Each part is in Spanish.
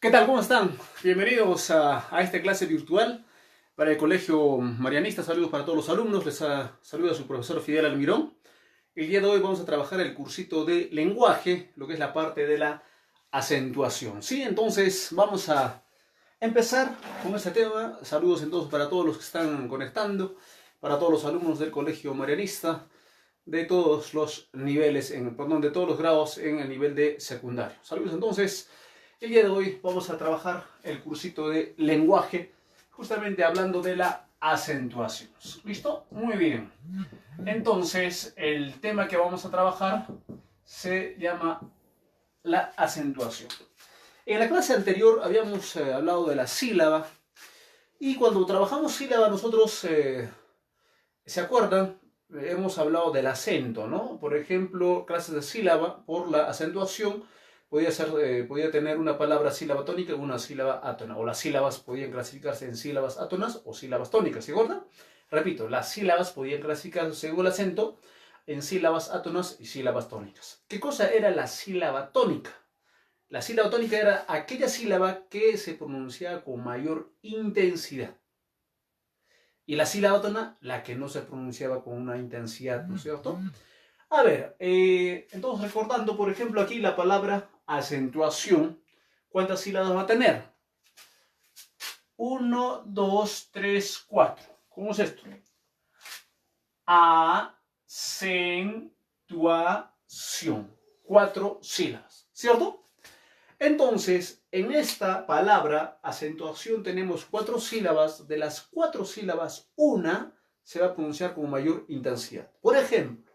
¿Qué tal? ¿Cómo están? Bienvenidos a esta clase virtual para el Colegio Marianista. Saludos para todos los alumnos. Saluda a su profesor Fidel Almirón. El día de hoy vamos a trabajar el cursito de lenguaje, lo que es la parte de la acentuación. ¿Sí? Entonces vamos a empezar con este tema. Saludos entonces para todos los que están conectando, para todos los alumnos del Colegio Marianista, de todos los niveles, de todos los grados en el nivel de secundario. Saludos entonces. El día de hoy vamos a trabajar el cursito de lenguaje, justamente hablando de la acentuación. ¿Listo? Muy bien. Entonces, el tema que vamos a trabajar se llama la acentuación. En la clase anterior habíamos hablado de la sílaba, y cuando trabajamos sílaba nosotros, ¿se acuerdan? Hemos hablado del acento, ¿no? Por ejemplo, clases de sílaba por la acentuación. Podía tener una palabra sílaba tónica y una sílaba átona. O las sílabas podían clasificarse en sílabas átonas o sílabas tónicas. ¿Se acuerdan? Repito, las sílabas podían clasificarse según el acento en sílabas átonas y sílabas tónicas. ¿Qué cosa era la sílaba tónica? La sílaba tónica era aquella sílaba que se pronunciaba con mayor intensidad. Y la sílaba átona, la que no se pronunciaba con una intensidad, ¿no es cierto? A ver, entonces recordando, por ejemplo, aquí la palabra acentuación, ¿cuántas sílabas va a tener? 1, 2, 3, 4. ¿Cómo es esto? Acentuación. 4 sílabas, ¿cierto? Entonces, en esta palabra acentuación tenemos 4 sílabas. De las 4 sílabas, una se va a pronunciar con mayor intensidad. Por ejemplo,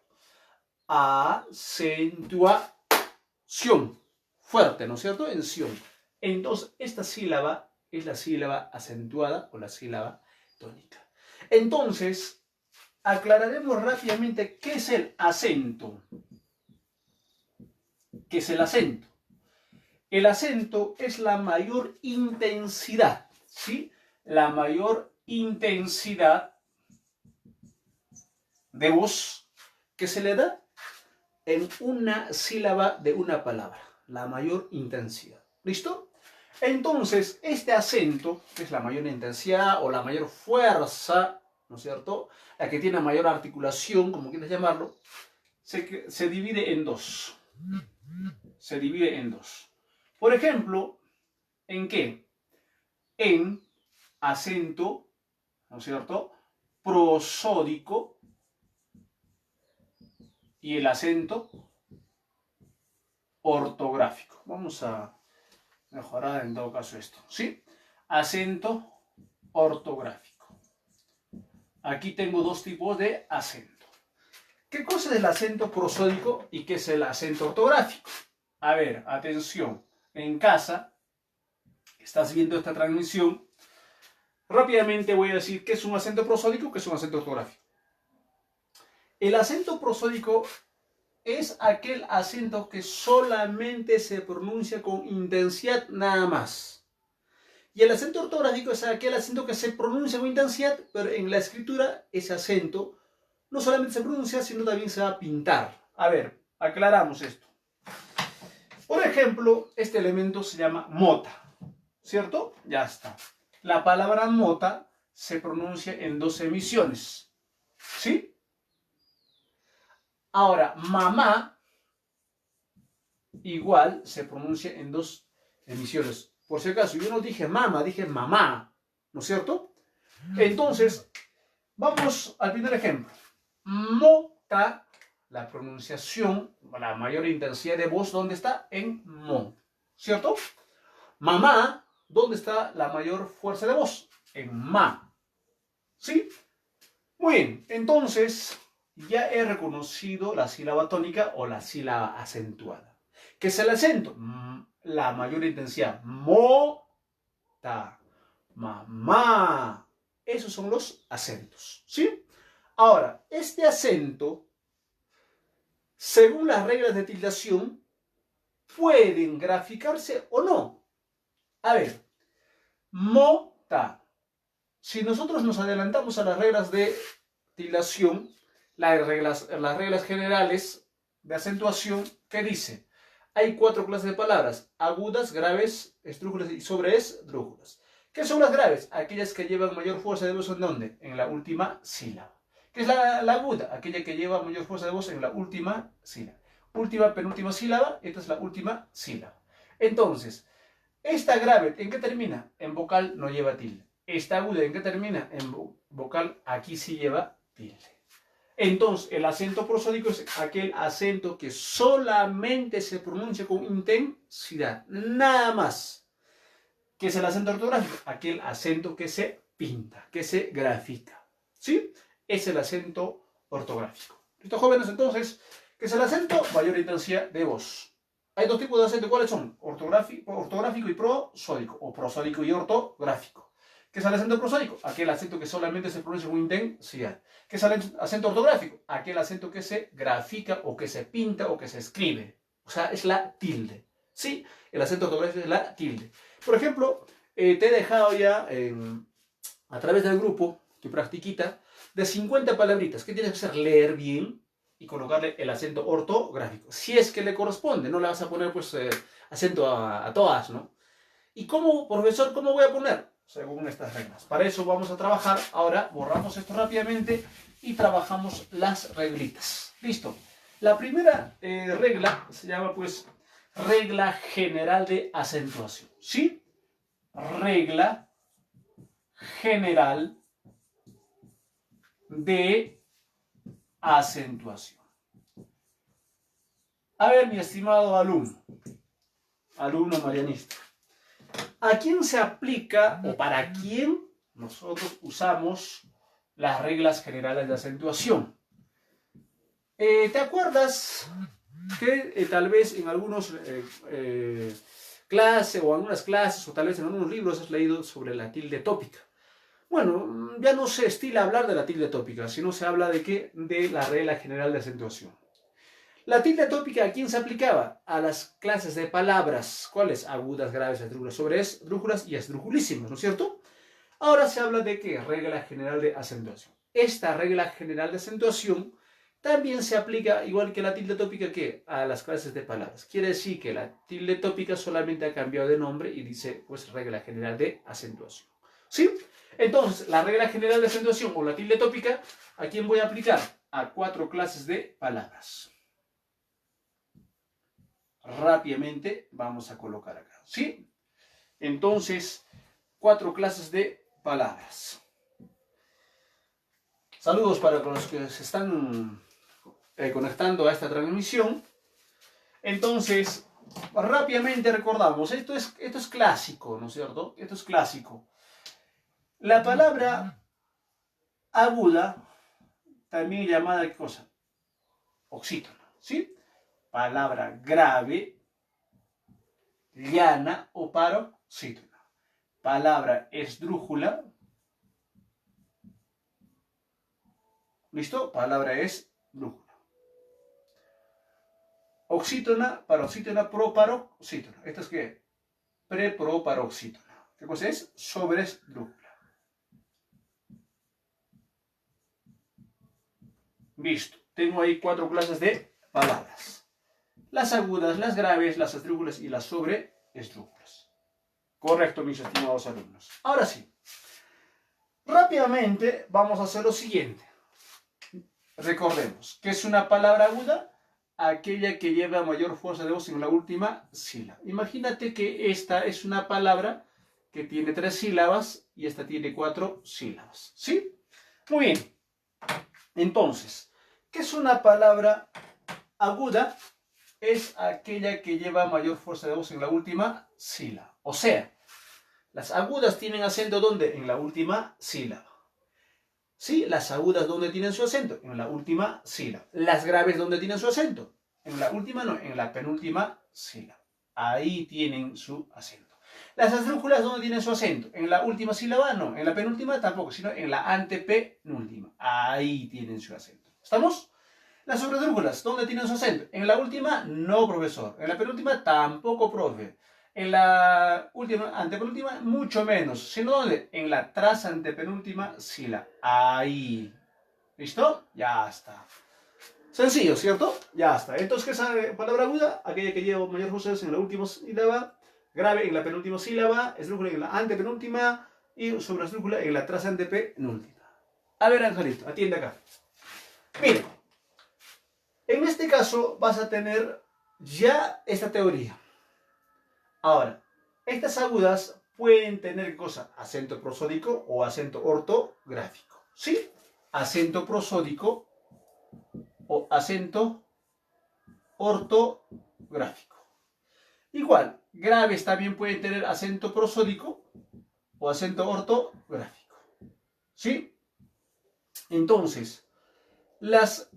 acentuación. Fuerte, ¿no es cierto? En sion. Entonces, esta sílaba es la sílaba acentuada o la sílaba tónica. Entonces, aclararemos rápidamente qué es el acento. ¿Qué es el acento? El acento es la mayor intensidad, ¿sí? La mayor intensidad de voz que se le da en una sílaba de una palabra, la mayor intensidad. ¿Listo? Entonces, este acento, que es la mayor intensidad o la mayor fuerza, ¿no es cierto? La que tiene mayor articulación, como quieras llamarlo, se divide en dos. Se divide en dos. Por ejemplo, ¿en qué? En acento, ¿no es cierto?, prosódico, y el acento ortográfico. Vamos a mejorar en todo caso esto, ¿sí? Acento ortográfico. Aquí tengo dos tipos de acento. ¿Qué cosa es el acento prosódico y qué es el acento ortográfico? A ver, atención. En casa, estás viendo esta transmisión. Rápidamente voy a decir qué es un acento prosódico, qué es un acento ortográfico. El acento prosódico es aquel acento que solamente se pronuncia con intensidad nada más. Y el acento ortográfico es aquel acento que se pronuncia con intensidad, pero en la escritura ese acento no solamente se pronuncia, sino también se va a pintar. A ver, aclaramos esto. Por ejemplo, este elemento se llama mota, ¿cierto? Ya está. La palabra mota se pronuncia en 2 emisiones, ¿sí? Ahora, mamá igual se pronuncia en 2 emisiones. Por si acaso, yo no dije mama, dije mamá, ¿no es cierto? Entonces, vamos al primer ejemplo. Mota, la pronunciación, la mayor intensidad de voz, ¿dónde está? En mo, ¿cierto? Mamá, ¿dónde está la mayor fuerza de voz? En ma, ¿sí? Muy bien, entonces ya he reconocido la sílaba tónica o la sílaba acentuada. ¿Qué es el acento? La mayor intensidad. Mota, mamá. Esos son los acentos, ¿sí? Ahora, este acento, según las reglas de tildación, pueden graficarse o no. A ver, mota. Si nosotros nos adelantamos a las reglas de tildación, las reglas generales de acentuación, ¿qué dice? Hay 4 clases de palabras: agudas, graves, esdrújulas y sobreesdrújulas. ¿Qué son las graves? Aquellas que llevan mayor fuerza de voz en ¿dónde? En la última sílaba. ¿Qué es la aguda? Aquella que lleva mayor fuerza de voz en la última sílaba. Última, penúltima sílaba, esta es la última sílaba. Entonces, esta grave, ¿en qué termina? En vocal no lleva tilde. Esta aguda, ¿en qué termina? En vocal, aquí sí lleva tilde. Entonces, el acento prosódico es aquel acento que solamente se pronuncia con intensidad, nada más. ¿Qué es el acento ortográfico? Aquel acento que se pinta, que se grafica. ¿Sí? Es el acento ortográfico. ¿Listo, jóvenes? Entonces, ¿qué es el acento? Mayor intensidad de voz. Hay 2 tipos de acento. ¿Cuáles son? Ortográfico y prosódico, o prosódico y ortográfico. ¿Qué es el acento prosódico? Aquel acento que solamente se pronuncia con intensidad. ¿Qué es el acento ortográfico? Aquel acento que se grafica o que se pinta o que se escribe. O sea, es la tilde. ¿Sí? El acento ortográfico es la tilde. Por ejemplo, te he dejado ya a través del grupo, tu practiquita, de 50 palabritas. ¿Qué tienes que hacer? Leer bien y colocarle el acento ortográfico. Si es que le corresponde, no le vas a poner pues acento a todas, ¿no? ¿Y cómo, profesor, cómo voy a poner? Según estas reglas. Para eso vamos a trabajar. Ahora borramos esto rápidamente y trabajamos las reglitas. Listo. La primera regla se llama pues regla general de acentuación. ¿Sí? Regla general de acentuación. A ver, mi estimado alumno marianista, ¿a quién se aplica o para quién nosotros usamos las reglas generales de acentuación? ¿Te acuerdas que tal vez en algunos clases o algunas clases o tal vez en algunos libros has leído sobre la tilde tópica? Bueno, ya no se estila hablar de la tilde tópica, sino se habla de ¿qué? De la regla general de acentuación. La tilde tópica, ¿a quién se aplicaba? A las clases de palabras. ¿Cuáles? Agudas, graves, esdrújulas, sobreesdrújulas y esdrújulísimas, ¿no es cierto? Ahora se habla de ¿qué? Regla general de acentuación. Esta regla general de acentuación también se aplica, igual que la tilde tópica, ¿qué? A las clases de palabras. Quiere decir que la tilde tópica solamente ha cambiado de nombre y dice, pues, regla general de acentuación. ¿Sí? Entonces, la regla general de acentuación o la tilde tópica, ¿a quién voy a aplicar? A 4 clases de palabras. Rápidamente vamos a colocar acá. ¿Sí? Entonces, 4 clases de palabras. Saludos para los que se están conectando a esta transmisión. Entonces, rápidamente recordamos, esto es clásico, ¿no es cierto? Esto es clásico. La palabra aguda, también llamada, ¿qué cosa? Oxítono, ¿sí? Palabra grave, llana o paroxítona. Palabra esdrújula. ¿Listo? Palabra esdrújula. Oxítona, paroxítona, proparoxítona. ¿Esto es qué? Preproparoxítona. ¿Qué cosa es? Sobresdrújula. Listo. Tengo ahí 4 clases de palabras. Las agudas, las graves, las esdrújulas y las sobreesdrújulas. Correcto, mis estimados alumnos. Ahora sí. Rápidamente vamos a hacer lo siguiente. Recordemos, ¿qué es una palabra aguda? Aquella que lleva mayor fuerza de voz en la última sílaba. Imagínate que esta es una palabra que tiene 3 sílabas y esta tiene 4 sílabas. ¿Sí? Muy bien. Entonces, ¿qué es una palabra aguda? Es aquella que lleva mayor fuerza de voz en la última sílaba. O sea, las agudas tienen acento ¿dónde? En la última sílaba. ¿Sí? Las agudas ¿dónde tienen su acento? En la última sílaba. Las graves ¿dónde tienen su acento? En la última no, en la penúltima sílaba. Ahí tienen su acento. Las esdrújulas ¿dónde tienen su acento? En la última sílaba no, en la penúltima tampoco, sino en la antepenúltima. Ahí tienen su acento. ¿Estamos? Las sobresdrújulas ¿dónde tienen su acento? En la última no, profesor. En la penúltima tampoco, profe. En la última, antepenúltima, mucho menos. ¿Sino dónde? En la tras antepenúltima sílaba. Ahí. ¿Listo? Ya está. Sencillo, ¿cierto? Ya está. Entonces, ¿qué es esa palabra aguda? Aquella que lleva mayor fuerza en la última sílaba, grave en la penúltima sílaba, esdrújula en la antepenúltima y sobresdrújula en la trasantepenúltima. A ver, Angelito, atiende acá. Mira, en este caso vas a tener ya esta teoría. Ahora, estas agudas pueden tener, ¿qué cosa? Acento prosódico o acento ortográfico. ¿Sí? Acento prosódico o acento ortográfico. Igual, graves también pueden tener acento prosódico o acento ortográfico. ¿Sí? Entonces, las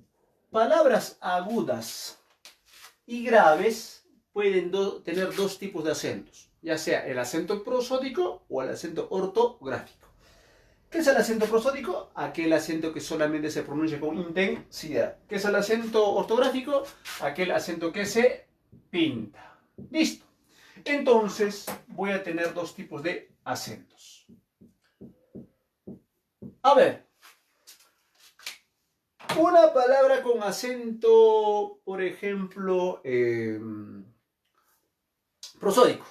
palabras agudas y graves pueden tener dos tipos de acentos, ya sea el acento prosódico o el acento ortográfico. ¿Qué es el acento prosódico? Aquel acento que solamente se pronuncia con intensidad. ¿Qué es el acento ortográfico? Aquel acento que se pinta. Listo. Entonces voy a tener dos tipos de acentos. A ver. Una palabra con acento, por ejemplo, prosódico.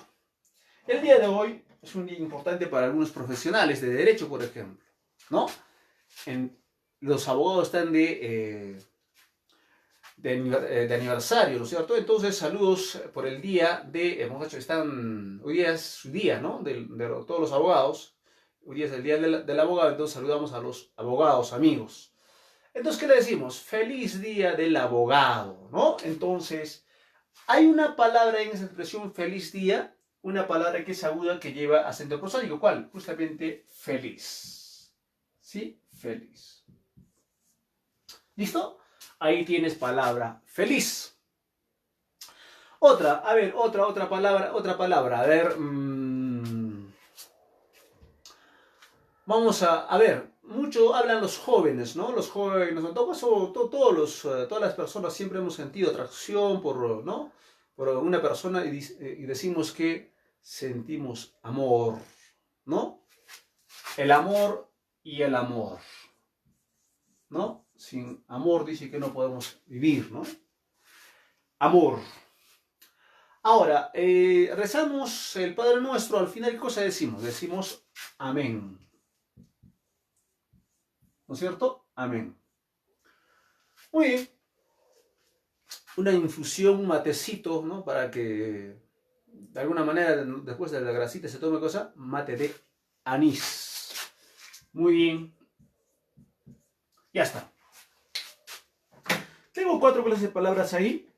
El día de hoy es un día importante para algunos profesionales de derecho, por ejemplo, ¿no? Los abogados están de aniversario, ¿no es cierto? Entonces, saludos por el día de, muchachos, hoy día es su día, ¿no? De todos los abogados. Hoy día es el día del abogado, entonces saludamos a los abogados, amigos. Entonces, ¿qué le decimos? Feliz día del abogado, ¿no? Entonces, hay una palabra en esa expresión feliz día, una palabra que es aguda que lleva acento prosódico. ¿Cuál? Justamente feliz. ¿Sí? Feliz. ¿Listo? Ahí tienes palabra feliz. Otra, a ver, otra palabra. A ver, vamos a ver, mucho hablan los jóvenes, ¿no? Los jóvenes, en todo caso, todas las personas siempre hemos sentido atracción por, ¿no? Por una persona y decimos que sentimos amor, ¿no? El amor y el amor, ¿no? Sin amor dice que no podemos vivir, ¿no? Amor. Ahora, rezamos el Padre Nuestro, al final, ¿qué cosa decimos? Decimos amén. ¿No es cierto? Amén. Muy bien. Una infusión, un matecito, ¿no? Para que de alguna manera después de la grasita se tome cosa, mate de anís. Muy bien. Ya está. Tengo 4 clases de palabras ahí,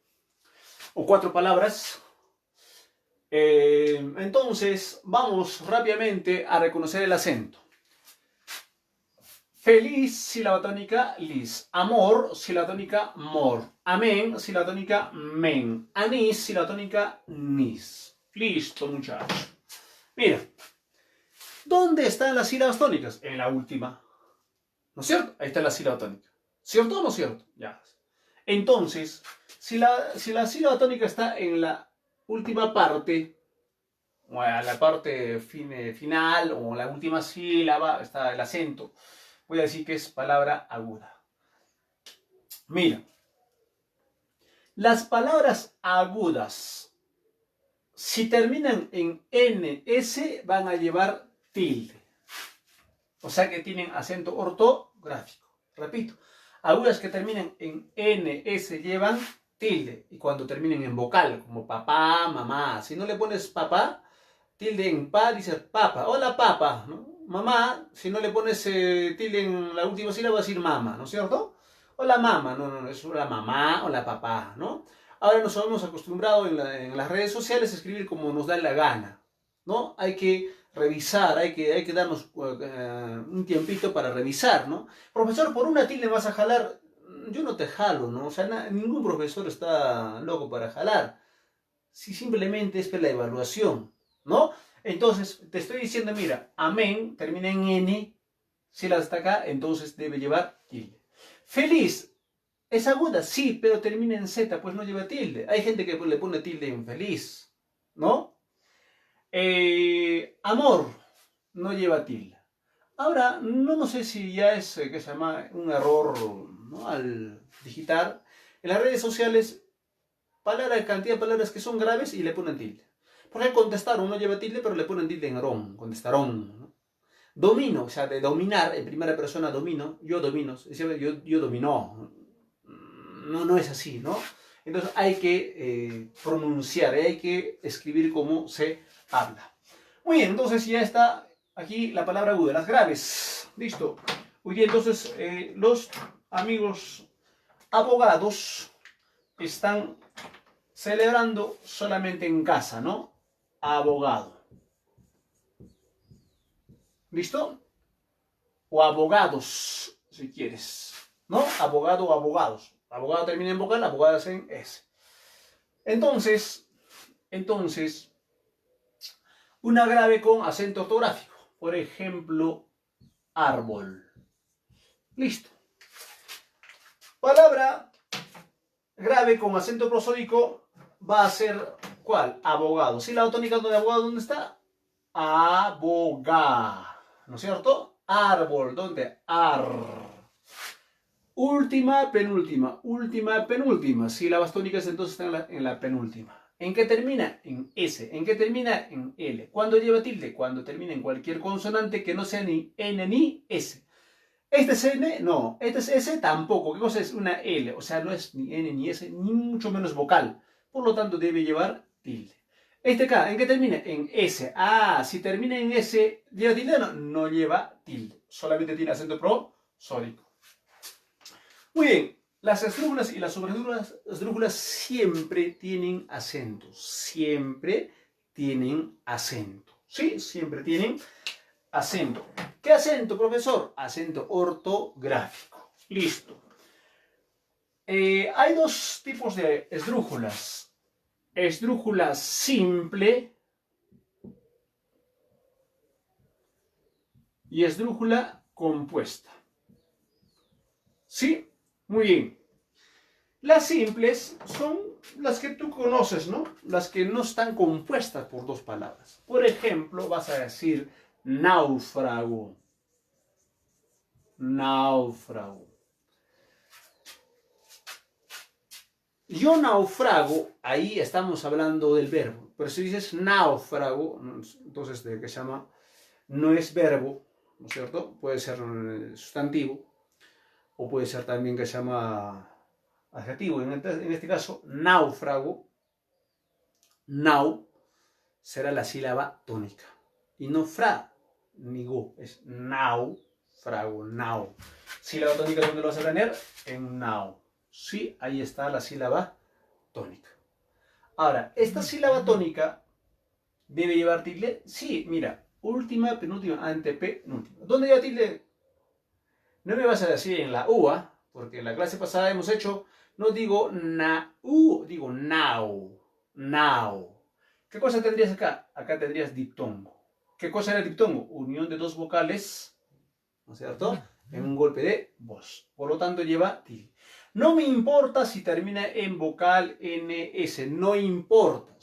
o 4 palabras. Entonces, vamos rápidamente a reconocer el acento. Feliz, sílaba tónica, lis. Amor, sílaba tónica, mor. Amén, sílaba tónica, men. Anís, sílaba tónica, nis. Listo, muchachos. Mira, ¿dónde están las sílabas tónicas? En la última. ¿No es cierto? Ahí está la sílaba tónica. ¿Cierto o no cierto? Ya. Entonces, si la sílaba tónica está en la última parte, o en la parte final, o en la última sílaba, está el acento, voy a decir que es palabra aguda. Mira, las palabras agudas, si terminan en NS, van a llevar tilde. O sea que tienen acento ortográfico. Repito, agudas que terminan en NS llevan tilde. Y cuando terminen en vocal, como papá, mamá, si no le pones papá, tilde en pa, dices papa. Hola papa, ¿no? Mamá, si no le pones tilde en la última sílaba, va a decir mama, ¿no es cierto? Hola mamá, no, es la mamá o la papá, ¿no? Ahora nos hemos acostumbrado en las redes sociales a escribir como nos da la gana, ¿no? Hay que revisar, hay que darnos un tiempito para revisar, ¿no? Profesor, por una tilde vas a jalar. Yo no te jalo, ¿no? O sea, ningún profesor está loco para jalar. Si simplemente es para la evaluación, ¿no? Entonces, te estoy diciendo, mira, amén termina en N, si la está acá, entonces debe llevar tilde. Feliz, es aguda, sí, pero termina en Z, pues no lleva tilde. Hay gente que le pone tilde en feliz, ¿no? Amor, no lleva tilde. Ahora, no sé si ya es, que se llama un error, ¿no? Al digitar, En las redes sociales, cantidad de palabras que son graves y le ponen tilde. Por ejemplo, contestaron no lleva tilde, pero le ponen tilde en ron, contestaron, ¿no? Domino, o sea, de dominar, en primera persona domino, yo domino, yo dominó. No es así, ¿no? Entonces hay que pronunciar, hay que escribir como se habla. Muy bien, entonces ya está aquí la palabra aguda, las graves. Listo. Muy bien, entonces los amigos abogados están celebrando solamente en casa, ¿no? Abogado. ¿Listo? O abogados, si quieres, ¿no? Abogado o abogados. Abogado termina en vocal, abogadas en S. Entonces, una grave con acento ortográfico. Por ejemplo, árbol. Listo. Palabra grave con acento prosódico va a ser ¿cuál? Abogado. ¿Sí? La tónica de abogado, ¿dónde está? Abogar. ¿No es cierto? Árbol, ¿dónde? Ar. Última, penúltima. Última, penúltima. Sílabas tónicas entonces están en la penúltima. ¿En qué termina? En S. ¿En qué termina? En L. ¿Cuándo lleva tilde? Cuando termina en cualquier consonante que no sea ni N ni S. ¿Este es N? No. ¿Este es S? Tampoco. ¿Qué cosa es una L? O sea, no es ni N ni S, ni mucho menos vocal. Por lo tanto, debe llevar tilde. Este acá, ¿en qué termina? En S. Ah, si termina en S, ¿lleva tilde? No, no lleva tilde. Solamente tiene acento prosódico. Muy bien. Las esdrújulas y las sobresdrújulas siempre tienen acento. Siempre tienen acento. ¿Sí? Siempre tienen acento. ¿Qué acento, profesor? Acento ortográfico. Listo. Hay dos tipos de esdrújulas. Esdrújula simple y esdrújula compuesta. ¿Sí? Muy bien. Las simples son las que tú conoces, ¿no? Las que no están compuestas por dos palabras. Por ejemplo, vas a decir náufrago. Náufrago. Yo naufrago, ahí estamos hablando del verbo. Pero si dices náufrago, entonces ¿de qué se llama? No es verbo, ¿no es cierto? Puede ser sustantivo, o puede ser también que se llama adjetivo. En este caso, náufrago, nau, será la sílaba tónica. Y no fra, ni go, es náufrago, nau. Sílaba tónica, ¿dónde lo vas a tener? En nau. Sí, ahí está la sílaba tónica. Ahora, esta sílaba tónica debe llevar tilde. Sí, mira, última, penúltima, antepenúltima. ¿Dónde lleva tilde? No me vas a decir en la UA, porque en la clase pasada hemos hecho, no digo na, digo now, now. ¿Qué cosa tendrías acá? Acá tendrías diptongo. ¿Qué cosa era el diptongo? Unión de dos vocales, ¿no es cierto? En un golpe de voz. Por lo tanto, lleva tilde. No me importa si termina en vocal NS, no importa.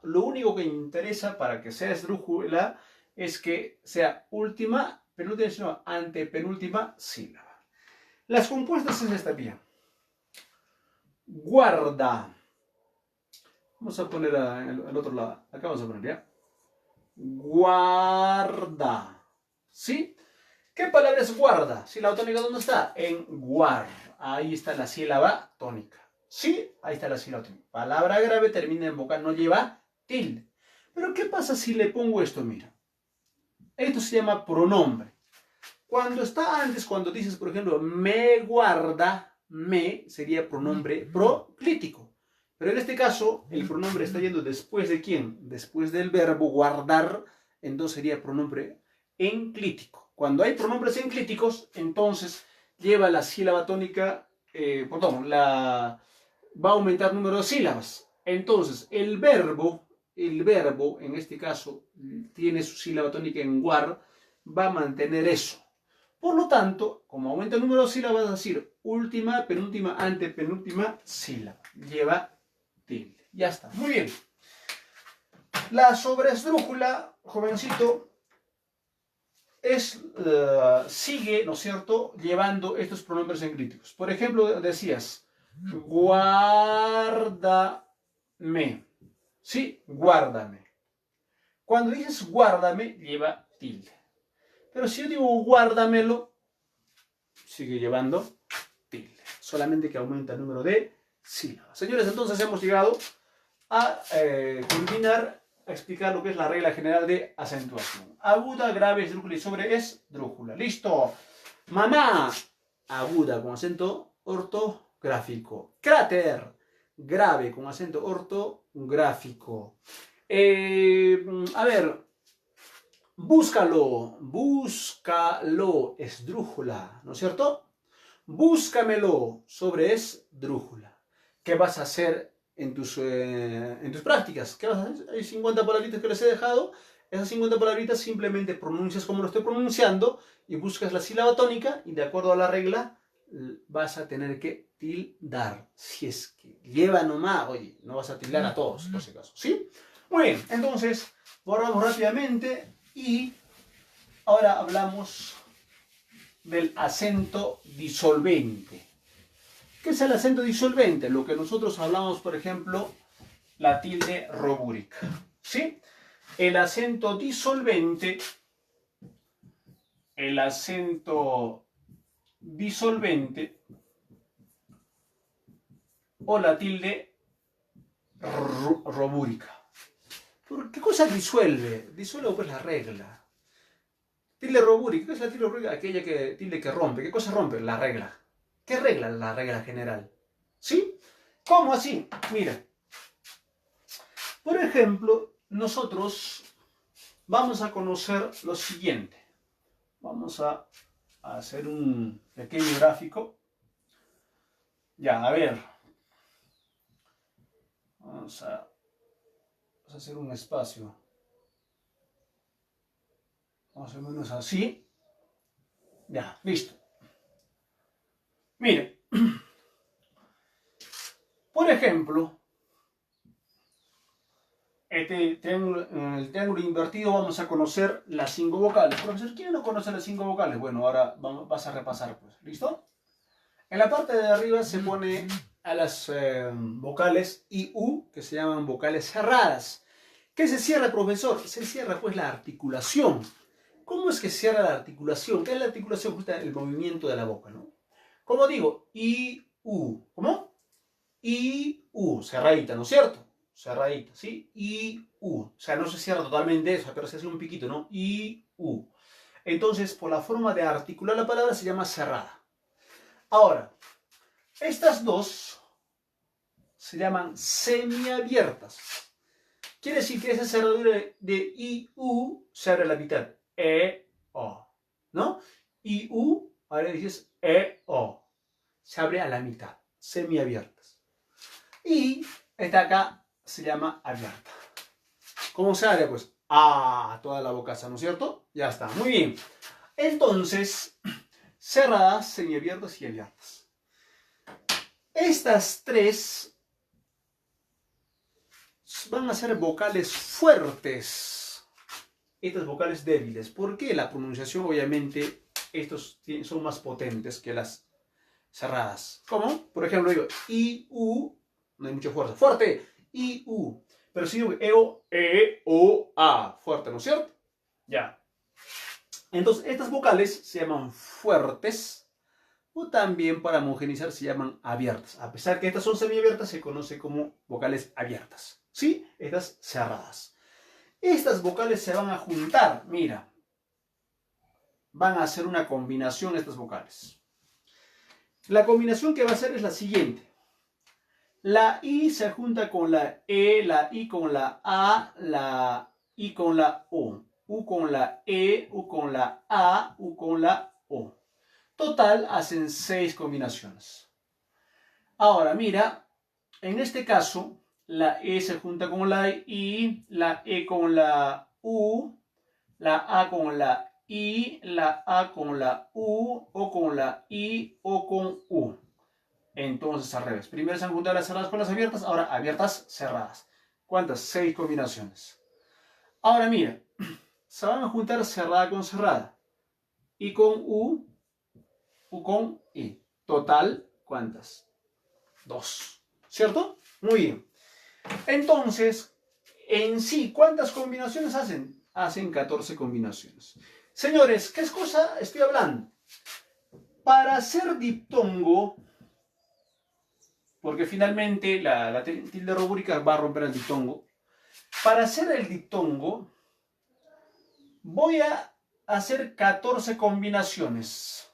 Lo único que interesa para que sea esdrújula es que sea última, penúltima, sino antepenúltima sílaba. Las compuestas es esta vía. Guarda. Vamos a poner al otro lado. Acá vamos a poner ya. Guarda. ¿Sí? ¿Qué palabra es guarda? Si la tónica, ¿dónde está? En guar. Ahí está la sílaba tónica. ¿Sí? Ahí está la sílaba tónica. Palabra grave termina en vocal, no lleva tilde. Pero ¿qué pasa si le pongo esto? Mira. Esto se llama pronombre. Cuando está antes, cuando dices, por ejemplo, me guarda, me sería pronombre proclítico. Pero en este caso, el pronombre está yendo después de ¿quién? Después del verbo guardar, entonces sería pronombre enclítico. Cuando hay pronombres enclíticos, entonces lleva la sílaba tónica, va a aumentar el número de sílabas. Entonces, el verbo, en este caso, tiene su sílaba tónica en guar, va a mantener eso. Por lo tanto, como aumenta el número de sílabas, vas a decir última, penúltima, antepenúltima sílaba. Lleva tilde. Ya está. Muy bien. La sobresdrújula, jovencito, sigue, ¿no es cierto?, llevando estos pronombres enclíticos. Por ejemplo, decías, Guárdame. ¿Sí? Guárdame. Cuando dices guárdame, lleva tilde. Pero si yo digo guárdamelo, sigue llevando tilde. Solamente que aumenta el número de sílabas. Señores, entonces hemos llegado a culminar, a explicar lo que es la regla general de acentuación. Aguda, grave, esdrújula y sobre esdrújula. ¡Listo! Mamá, aguda con acento ortográfico. Cráter, grave con acento ortográfico. A ver, búscalo, búscalo, esdrújula, ¿no es cierto? Búscamelo sobre esdrújula. ¿Qué vas a hacer en tus prácticas? ¿Qué vas a hacer? Hay 50 palabritas que les he dejado. Esas 50 palabritas simplemente pronuncias como lo estoy pronunciando y buscas la sílaba tónica y de acuerdo a la regla vas a tener que tildar. Si es que lleva nomás, oye, no vas a tildar a todos, por si acaso, ¿sí? Muy bien, entonces borramos rápidamente y ahora hablamos del acento disolvente. ¿Qué es el acento disolvente? Lo que nosotros hablamos, por ejemplo, la tilde robúrica, ¿sí? El acento disolvente, o la tilde robúrica. ¿Qué cosa disuelve? Disuelve pues la regla. Tilde robúrica, ¿qué es la tilde robúrica? Aquella tilde que rompe. ¿Qué cosa rompe? La regla. ¿Qué regla? La regla general. ¿Sí? ¿Cómo así? Mira. Por ejemplo, nosotros vamos a conocer lo siguiente. Vamos a hacer un pequeño gráfico. Ya, a ver. Vamos a hacer un espacio. Más o menos así. Ya, listo. Mire. Por ejemplo, en el triángulo invertido vamos a conocer las 5 vocales. Profesor, ¿quién no conoce las 5 vocales? Bueno, ahora vas a repasar, pues. ¿Listo? En la parte de arriba se pone a las vocales I, U, que se llaman vocales cerradas. ¿Qué se cierra, profesor? Se cierra, pues, la articulación. ¿Cómo es que se cierra la articulación? ¿Qué es la articulación? Justo el movimiento de la boca, ¿no? Como digo, I, U. ¿Cómo? I, U. Cerradita, ¿no es cierto? Cerradita, ¿sí? I, U. O sea, no se cierra totalmente eso, pero se hace un piquito, ¿no? I, U. Entonces, por la forma de articular la palabra se llama cerrada. Ahora, estas dos se llaman semiabiertas. Quiere decir que esa cerradura de I, U se abre a la mitad. E, O. ¿No? I, U, ahora dices E, O. Se abre a la mitad. Semiabiertas. Y esta acá se llama abierta. ¿Cómo se abre? Pues A, toda la bocaza, ¿no es cierto? Ya está. Muy bien. Entonces, cerradas, semiabiertas y abiertas. Estas tres van a ser vocales fuertes. Estas vocales débiles. ¿Por qué? La pronunciación, obviamente, estos son más potentes que las cerradas. ¿Cómo? Por ejemplo, digo I, U, no hay mucha fuerza. Fuerte, I, U. Pero si digo E, O, A, fuerte, ¿no es cierto? Ya. Entonces, estas vocales se llaman fuertes o también para homogeneizar se llaman abiertas. A pesar que estas son semiabiertas, se conoce como vocales abiertas. ¿Sí? Estas cerradas. Estas vocales se van a juntar, mira. Van a hacer una combinación estas vocales. La combinación que va a hacer es la siguiente. La I se junta con la E, la I con la A, la I con la U con la E, U con la A, U con la O. Total hacen 6 combinaciones. Ahora, mira, en este caso, la E se junta con la I, la E con la U, la A con la I, la A con la U, O con la I, O con U. Entonces, al revés. Primero se han juntado las cerradas con las abiertas, ahora abiertas, cerradas. ¿Cuántas? 6 combinaciones. Ahora, mira, se van a juntar cerrada con cerrada. I con U con I. Total, ¿cuántas? 2. ¿Cierto? Muy bien. Entonces, en sí, ¿cuántas combinaciones hacen? Hacen 14 combinaciones. Señores, ¿qué cosa estoy hablando? Para hacer diptongo, porque finalmente la tilde rubórica va a romper el diptongo. Para hacer el diptongo, voy a hacer 14 combinaciones.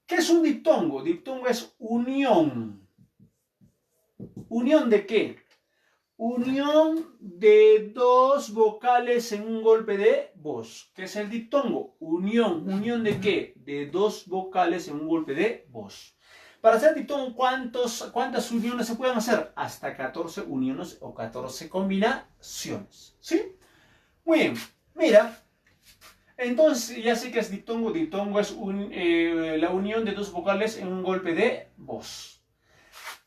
¿Qué es un diptongo? Diptongo es unión. ¿Unión de qué? Unión de dos vocales en un golpe de voz. ¿Qué es el diptongo? Unión. ¿Unión de qué? De dos vocales en un golpe de voz. Para hacer diptongo, ¿cuántas uniones se pueden hacer? Hasta 14 uniones o 14 combinaciones. ¿Sí? Muy bien. Mira. Entonces, ya sé que es diptongo. Diptongo es la unión de dos vocales en un golpe de voz.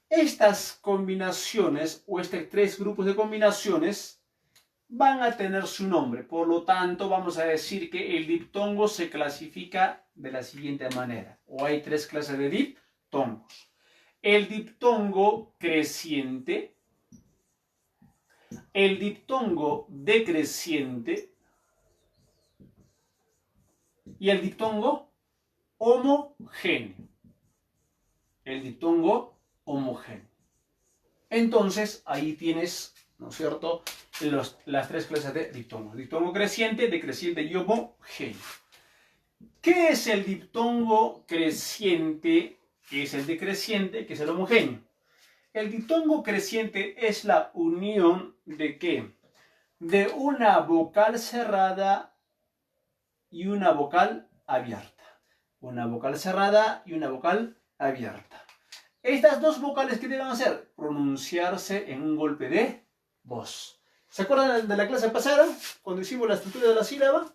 Estas combinaciones o estos tres grupos de combinaciones van a tener su nombre. Por lo tanto, vamos a decir que el diptongo se clasifica de la siguiente manera. O hay tres clases de diptongos. El diptongo creciente, el diptongo decreciente y el diptongo homogéneo. El diptongo homogéneo. Entonces, ahí tienes, ¿no es cierto?, las tres clases de diptongo. Diptongo creciente, decreciente y homogéneo. ¿Qué es el diptongo creciente? ¿Qué es el decreciente? ¿Qué es el homogéneo? El diptongo creciente es la unión ¿de qué? De una vocal cerrada y una vocal abierta. Una vocal cerrada y una vocal abierta. Estas dos vocales, ¿qué deben hacer? Pronunciarse en un golpe de voz. ¿Se acuerdan de la clase pasada? Cuando hicimos la estructura de la sílaba.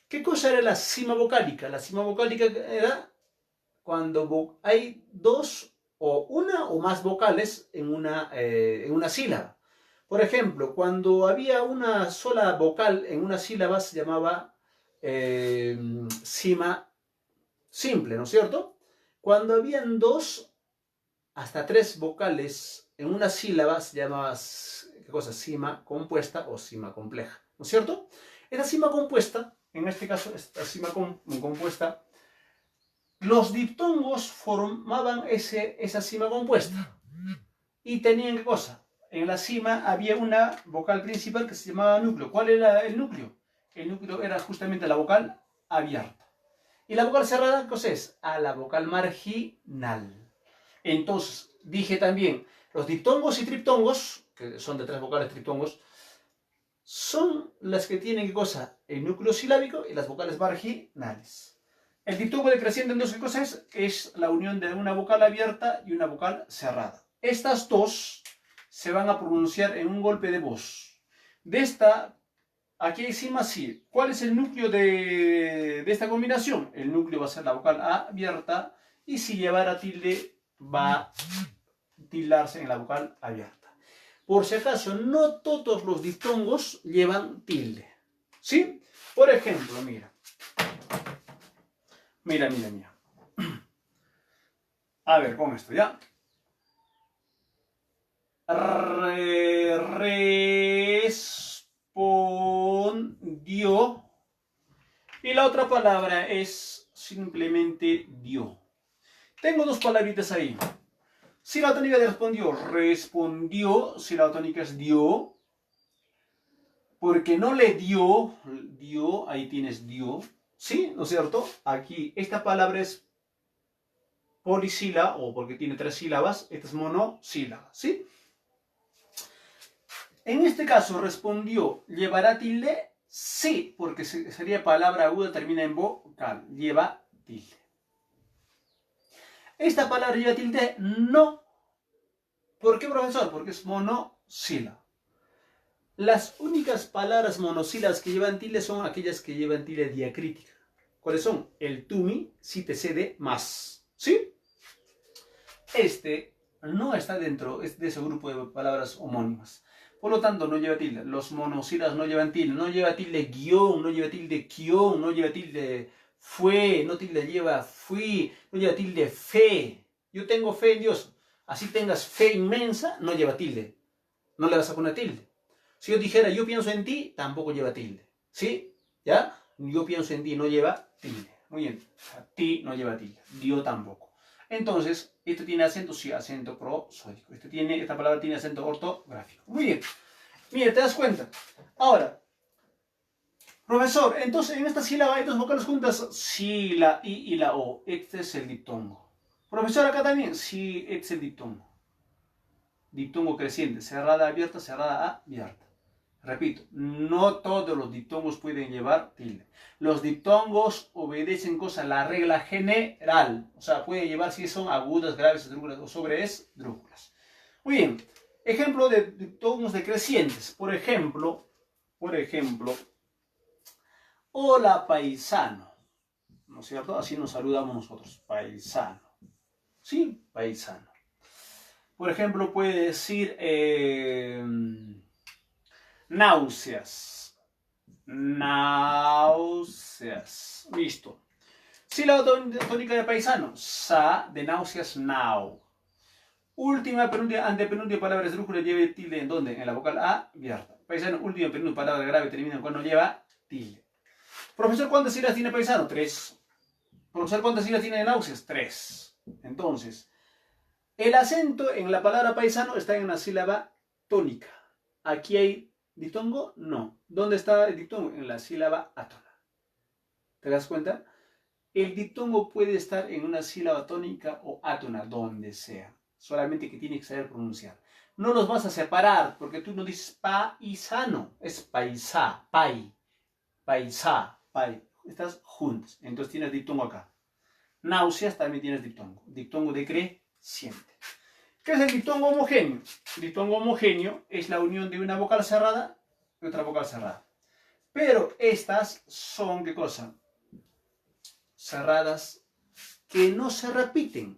¿Qué cosa era la cima vocálica? La cima vocálica era cuando hay dos o una o más vocales en una sílaba. Por ejemplo, cuando había una sola vocal en una sílaba se llamaba cima simple, ¿no es cierto? Cuando habían dos hasta tres vocales en una sílaba se llamaba, ¿qué cosa? Cima compuesta o cima compleja, ¿no es cierto? Esta cima compuesta, en este caso esta cima compuesta, los diptongos formaban esa cima compuesta y tenían, ¿qué cosa? En la cima había una vocal principal que se llamaba núcleo. ¿Cuál era el núcleo? El núcleo era justamente la vocal abierta. ¿Y la vocal cerrada qué cosa es? A la vocal marginal. Entonces, dije también, los diptongos y triptongos, que son de tres vocales triptongos, son las que tienen, ¿qué cosa? El núcleo silábico y las vocales marginales. El diptongo decreciente, entonces, ¿qué cosa es? Es la unión de una vocal abierta y una vocal cerrada. Estas dos se van a pronunciar en un golpe de voz. De esta, aquí encima sí. ¿Cuál es el núcleo de esta combinación? El núcleo va a ser la vocal abierta y si llevara tilde va a tildarse en la vocal abierta. Por si acaso, no todos los diptongos llevan tilde. ¿Sí? Por ejemplo, mira. Mira. A ver, con esto ya. Respondió. Y la otra palabra es simplemente dio. Tengo dos palabritas ahí. Si la tónica de respondió, si la tónica es dio, porque no le dio, ahí tienes dio, ¿sí? ¿No es cierto? Aquí, esta palabra es polisílaba, o porque tiene tres sílabas, esta es monosílaba, ¿sí? En este caso, respondió, ¿llevará tilde? Sí, porque sería palabra aguda, termina en vocal, lleva tilde. ¿Esta palabra lleva tilde? No. ¿Por qué, profesor? Porque es monosílaba. Las únicas palabras monosílabas que llevan tilde son aquellas que llevan tilde diacrítica. ¿Cuáles son? El tumi, si te cede, más. ¿Sí? Este no está dentro de ese grupo de palabras homónimas. Por lo tanto, no lleva tilde. Los monosílabos no llevan tilde. No lleva tilde guión, no lleva tilde quión, no lleva tilde fue, no tilde lleva fui, no lleva tilde fe. Yo tengo fe en Dios. Así tengas fe inmensa, no lleva tilde. No le vas a poner tilde. Si yo dijera, yo pienso en ti, tampoco lleva tilde. ¿Sí? ¿Ya? Yo pienso en ti, no lleva tilde. Muy bien. A ti no lleva tilde. Dios tampoco. Entonces, esto tiene acento, sí, acento prosódico. Esta palabra tiene acento ortográfico. Muy bien. Mira, ¿te das cuenta? Ahora, profesor, entonces en esta sílaba hay dos vocales juntas, sí, la I y la O. Este es el diptongo. Profesor, acá también, sí, este es el diptongo. Diptongo creciente, cerrada, abierta, abierta. Repito, no todos los diptongos pueden llevar tilde. Los diptongos obedecen cosa la regla general. O sea, pueden llevar si son agudas, graves, esdrújulas o sobreesdrújulas. Muy bien. Ejemplo de diptongos decrecientes. Por ejemplo, hola paisano. ¿No es cierto? Así nos saludamos nosotros. Paisano. Sí, paisano. Por ejemplo, puede decir náuseas. Náuseas. Listo. Sílaba tónica de paisano. Sa, de náuseas, nau. Última antepenúltima palabra esdrújula lleva tilde. ¿En dónde? En la vocal A abierta. Paisano, última penúltima palabra grave termina cuando lleva tilde. Profesor, ¿cuántas sílabas tiene paisano? 3. Profesor, ¿cuántas sílabas tiene náuseas? 3. Entonces, el acento en la palabra paisano está en una sílaba tónica. ¿Aquí hay diptongo? No. ¿Dónde está el diptongo? En la sílaba átona. ¿Te das cuenta? El diptongo puede estar en una sílaba tónica o átona, donde sea. Solamente que tienes que saber pronunciar. No los vas a separar, porque tú no dices paisano. Es paisá, pai, paisá, pai. Estás juntos. Entonces tienes diptongo acá. Náuseas también tienes diptongo. Diptongo decreciente. ¿Qué es el diptongo homogéneo? El diptongo homogéneo es la unión de una vocal cerrada y otra vocal cerrada. Pero estas son, ¿qué cosa? Cerradas que no se repiten.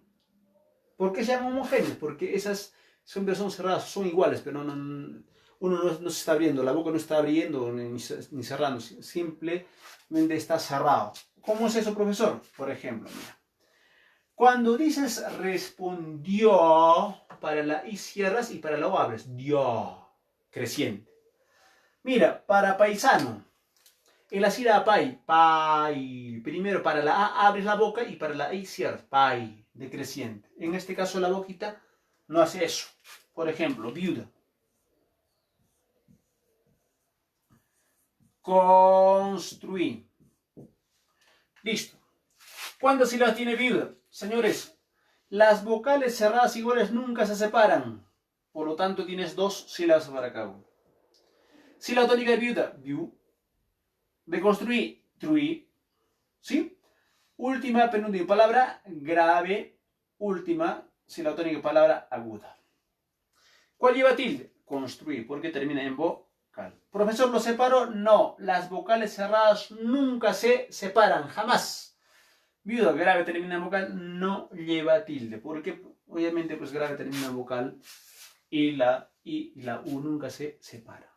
¿Por qué se llaman homogéneos? Porque esas siempre son cerradas, son iguales, pero uno no se está abriendo, la boca no está abriendo ni cerrando, simplemente está cerrado. ¿Cómo es eso, profesor? Por ejemplo, mira. Cuando dices respondió, para la I cierras y para la O abres. Dio, creciente. Mira, para paisano, en la sílaba pai, primero para la A abres la boca y para la I cierras. Pai, decreciente. En este caso la boquita no hace eso. Por ejemplo, viuda. Construí. Listo. ¿Cuántas sílabas tiene viuda? Señores, las vocales cerradas iguales nunca se separan. Por lo tanto, tienes 2 sílabas para cada uno. Sílaba tónica de viuda, viu. De construir, truí. ¿Sí? Última, penúltima palabra, grave. Última, sílaba tónica de palabra, aguda. ¿Cuál lleva tilde? Construir, porque termina en vocal. ¿Profesor, lo separo? No. Las vocales cerradas nunca se separan, jamás. Viuda, grave termina en vocal, no lleva tilde, porque obviamente pues grave termina en vocal y la I y la U nunca se separan.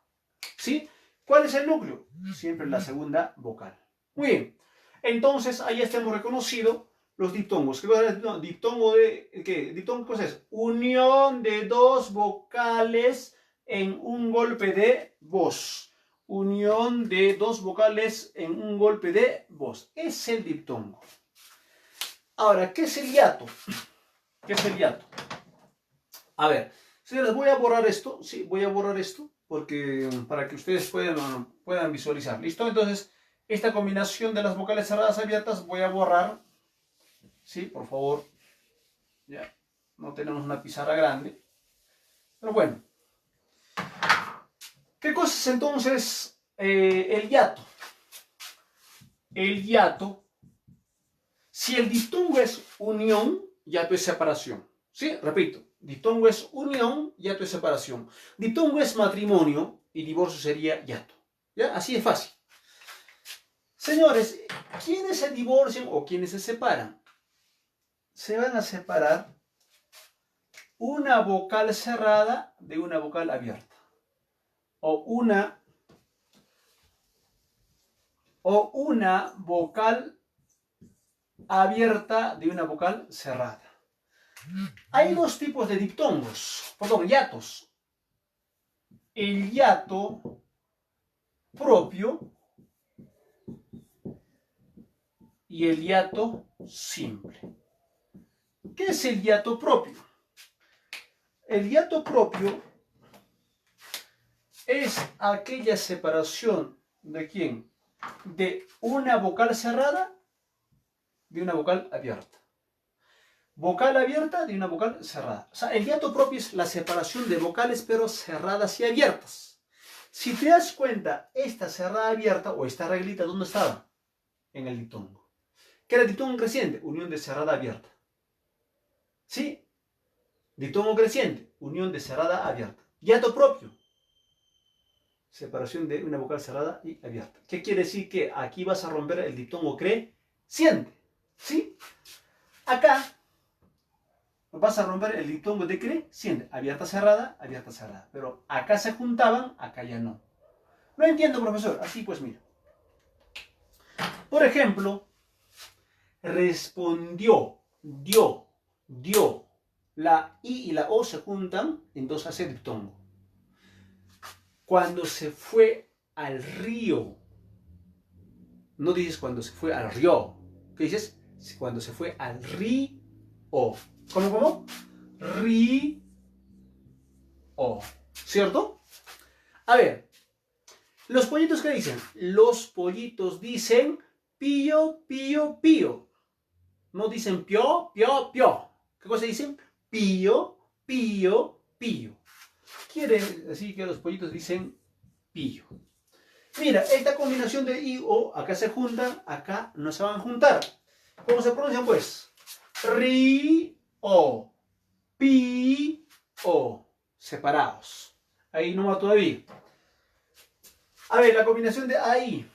¿Sí? ¿Cuál es el núcleo? Siempre la segunda vocal. Muy bien. Entonces, ahí estamos reconocido los diptongos. ¿Qué cosa es? No, diptongo de ¿qué? Diptongo, ¿qué es? Unión de 2 vocales en un golpe de voz. Unión de 2 vocales en un golpe de voz. Es el diptongo. Ahora, ¿qué es el hiato? ¿Qué es el hiato? A ver, señores, voy a borrar esto. Sí, voy a borrar esto porque para que ustedes puedan visualizar. ¿Listo? Entonces, esta combinación de las vocales cerradas abiertas voy a borrar. Sí, por favor. Ya, no tenemos una pizarra grande. Pero bueno. ¿Qué cosa es entonces el hiato? El hiato. Si el diptongo es unión, hiato es separación. ¿Sí? Repito, diptongo es unión, hiato es separación. Diptongo es matrimonio y divorcio sería hiato. ¿Ya? Así es fácil. Señores, ¿quiénes se divorcian o quiénes se separan? Se van a separar una vocal cerrada de una vocal abierta. O una vocal abierta de una vocal cerrada. Hay dos tipos de diptongos, perdón, hiatos. El hiato propio y el hiato simple. ¿Qué es el hiato propio? El hiato propio es aquella separación de ¿quién? De una vocal cerrada de una vocal abierta. Vocal abierta de una vocal cerrada. O sea, el hiato propio es la separación de vocales pero cerradas y abiertas. Si te das cuenta, esta cerrada abierta o esta reglita, ¿dónde estaba? En el diptongo. ¿Qué era el diptongo creciente? Unión de cerrada abierta. ¿Sí? Diptongo creciente, unión de cerrada abierta. Hiato propio, separación de una vocal cerrada y abierta. ¿Qué quiere decir? Que aquí vas a romper el diptongo creciente. ¿Sí? Acá vas a romper el diptongo de creciente. Abierta, cerrada, abierta, cerrada. Pero acá se juntaban, acá ya no. No entiendo, profesor. Así pues, mira. Por ejemplo, respondió, dio, dio. La I y la O se juntan, entonces hace diptongo. Cuando se fue al río. No dices cuando se fue al río. ¿Qué dices? Cuando se fue al río. ¿Cómo? Río. ¿Cierto? A ver. Los pollitos, ¿qué dicen? Los pollitos dicen pío, pío, pío. No dicen pio, pio, pio. ¿Qué cosa dicen? Pío, pío, pío. Quiere decir que los pollitos dicen pío. Mira, esta combinación de I, O, acá se juntan, acá no se van a juntar. ¿Cómo se pronuncian pues? Ri, O, pi, O. Separados. Ahí no va todavía. A ver, la combinación de ahí,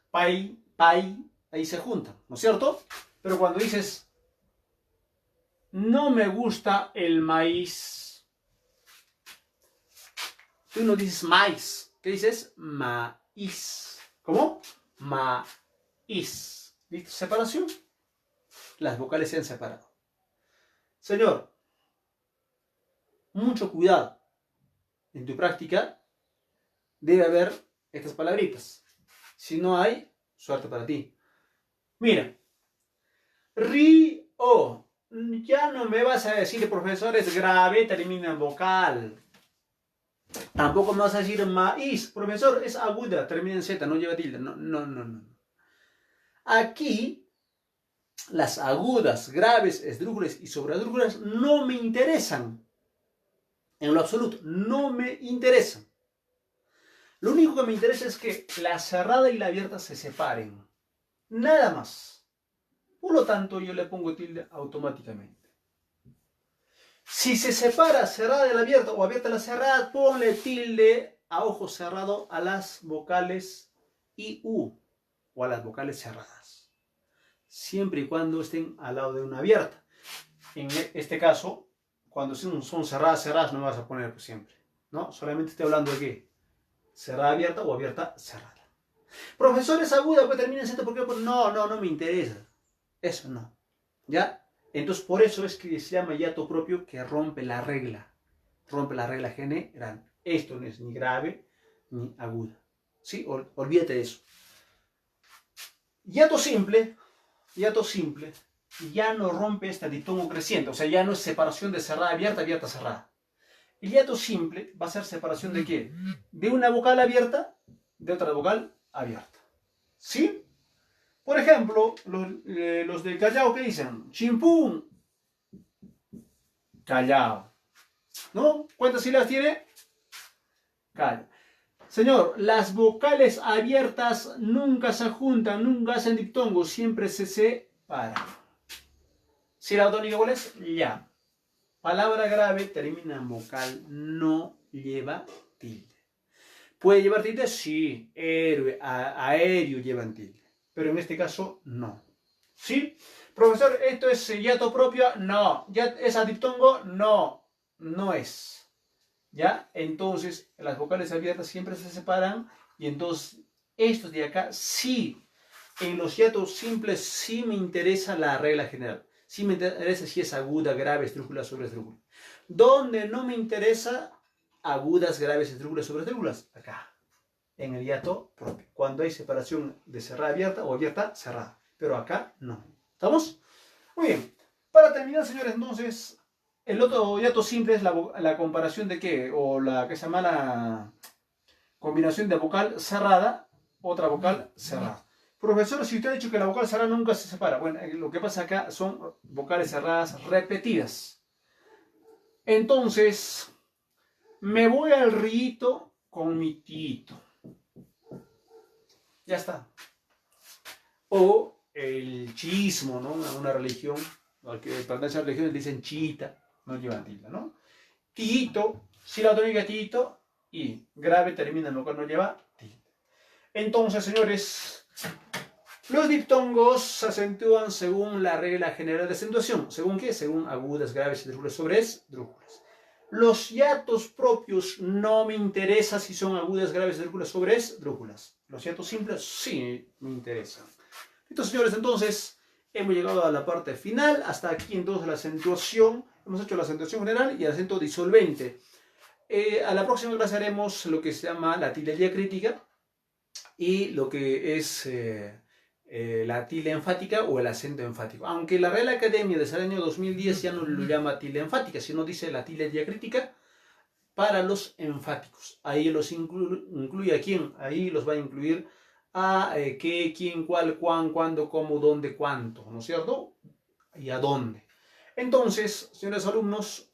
pai, pai, ahí se juntan, ¿no es cierto? Pero cuando dices, no me gusta el maíz, tú no dices maíz, ¿qué dices? Maíz. ¿Cómo? Maíz. ¿Listo? Separación. Las vocales se han separado. Señor, mucho cuidado. En tu práctica debe haber estas palabritas. Si no hay, suerte para ti. Mira, río. Ya no me vas a decir, profesor, es grave, termina en vocal. Tampoco me vas a decir maíz. Profesor, es aguda, termina en Z, no lleva tilde. No. Aquí, las agudas, graves, esdrújulas y sobredrújulas no me interesan. En lo absoluto, no me interesan. Lo único que me interesa es que la cerrada y la abierta se separen. Nada más. Por lo tanto, yo le pongo tilde automáticamente. Si se separa cerrada de la abierta o abierta de la cerrada, ponle tilde a ojo cerrado a las vocales I, U o a las vocales cerradas. Siempre y cuando estén al lado de una abierta. En este caso, cuando son cerradas, no me vas a poner pues, siempre. ¿No? Solamente estoy hablando de qué. Cerrada abierta o abierta cerrada. Profesor, es aguda, pues termina en Z, ¿por qué? Pues no me interesa. Eso no. ¿Ya? Entonces, por eso es que se llama hiato propio, que rompe la regla. Rompe la regla general. Esto no es ni grave ni aguda. ¿Sí? Olvídate de eso. Hiato simple, ya no rompe este diptongo creciente. O sea, ya no es separación de cerrada abierta, abierta cerrada. El hiato simple va a ser separación de ¿qué? De una vocal abierta, de otra vocal abierta. ¿Sí? Por ejemplo, los del Callao, ¿qué dicen? Chimpún. Callao. ¿No? ¿Cuántas sílabas tiene? Callao. Señor, las vocales abiertas nunca se juntan, nunca hacen diptongo, siempre se separan. ¿Sílaba tónica cuál es? Ya. Palabra grave termina en vocal, no lleva tilde. ¿Puede llevar tilde? Sí. Héroe, aéreo llevan tilde. Pero en este caso, no. ¿Sí? Profesor, ¿esto es hiato propio? No. ¿Ya es diptongo? No. No es. ¿Ya? Entonces, las vocales abiertas siempre se separan. Y entonces, estos de acá, sí. En los hiatos simples, sí me interesa la regla general. Sí me interesa si es aguda, grave, esdrújula, sobresdrújula. ¿Dónde no me interesa agudas, graves, esdrújulas, sobresdrújulas? Acá, en el hiato propio. Cuando hay separación de cerrada abierta o abierta cerrada. Pero acá no. ¿Estamos? Muy bien. Para terminar, señores, entonces, el otro hiato simple es la comparación de qué, o la que se llama la combinación de vocal cerrada, otra vocal cerrada. Profesor, si usted ha dicho que la vocal cerrada nunca se separa, bueno, lo que pasa acá son vocales cerradas repetidas. Entonces, me voy al rito con mi tito. Ya está. O el chismo, ¿no? Una religión, al que pertenece a la religión dicen chita, no llevan tilde, ¿no? Tito, si la tónica tito, y grave termina en lo cual no lleva tilde. Entonces, señores, los diptongos se acentúan según la regla general de acentuación. ¿Según qué? Según agudas, graves, esdrújulas, sobresdrújulas. Los hiatos propios no me interesa si son agudas, graves, esdrújulas, sobresdrújulas. Los hiatos simples sí me interesan. Entonces, señores, entonces hemos llegado a la parte final. Hasta aquí entonces la acentuación. Hemos hecho la acentuación general y el acento disolvente. A la próxima clase haremos lo que se llama la tilde diacrítica y lo que es la tilde enfática o el acento enfático. Aunque la Real Academia desde el año 2010 ya no lo llama tilde enfática, sino dice la tilde diacrítica para los enfáticos. Ahí los incluye a quién, ahí los va a incluir a qué, quién, cuál, cuán, cuándo, cómo, dónde, cuánto, ¿no es cierto? Y a dónde. Entonces, señores alumnos,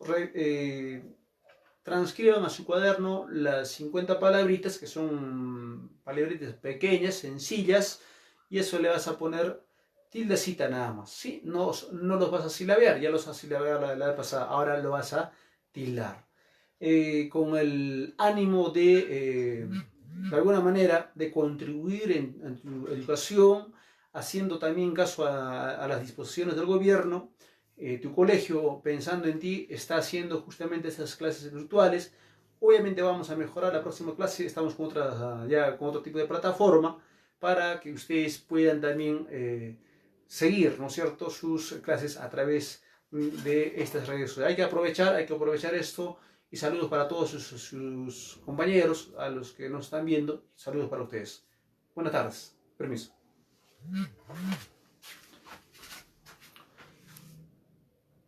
transcriban a su cuaderno las 50 palabritas, que son palabritas pequeñas, sencillas, y eso le vas a poner tildecita nada más, ¿sí? No, no los vas a silabear, ya los has silabeado la vez pasada, ahora lo vas a tildar. Con el ánimo de alguna manera, de contribuir en tu educación, haciendo también caso a las disposiciones del gobierno. Tu colegio, pensando en ti, está haciendo justamente esas clases virtuales. Obviamente vamos a mejorar la próxima clase, estamos con ya con otro tipo de plataforma para que ustedes puedan también seguir, ¿no es cierto?, sus clases a través de estas redes sociales. Hay que aprovechar esto. Y saludos para todos sus compañeros, a los que nos están viendo. Saludos para ustedes. Buenas tardes. Permiso.